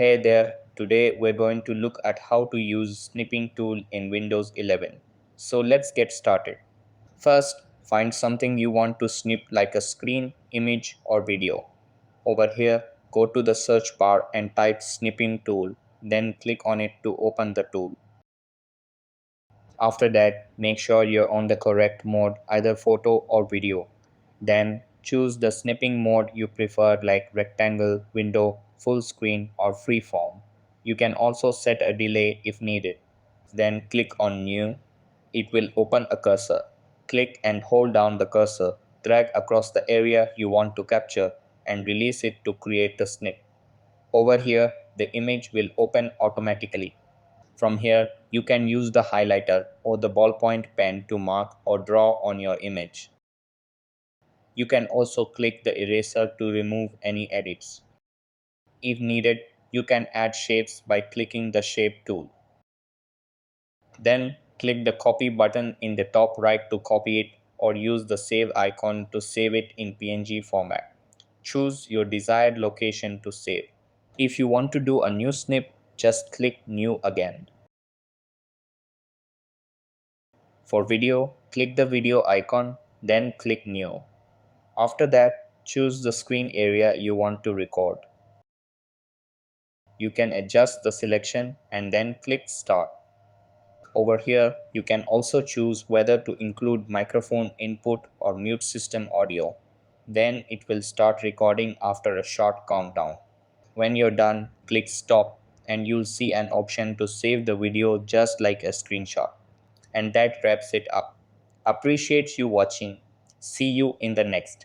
Hey there, today we're going to look at how to use Snipping Tool in Windows 11. So let's get started. First, find something you want to snip like a screen, image, or video. Over here, go to the search bar and type Snipping Tool, then click on it to open the tool. After that, make sure you're on the correct mode, either photo or video. Then choose the snipping mode you prefer like rectangle, window, full screen, or freeform. You can also set a delay if needed. Then click on New. It will open a cursor. Click and hold down the cursor, drag across the area you want to capture, and release it to create the snip. Over here, the image will open automatically. From here, you can use the highlighter or the ballpoint pen to mark or draw on your image. You can also click the eraser to remove any edits. If needed, you can add shapes by clicking the Shape tool. Then click the Copy button in the top right to copy it, or use the Save icon to save it in PNG format. Choose your desired location to save. If you want to do a new snip, just click New again. For video, click the video icon, then click New. After that, choose the screen area you want to record. You can adjust the selection and then click Start. Over here, you can also choose whether to include microphone input or mute system audio. Then it will start recording after a short countdown. When you're done, click Stop and you'll see an option to save the video just like a screenshot. And that wraps it up. Appreciate you watching. See you in the next.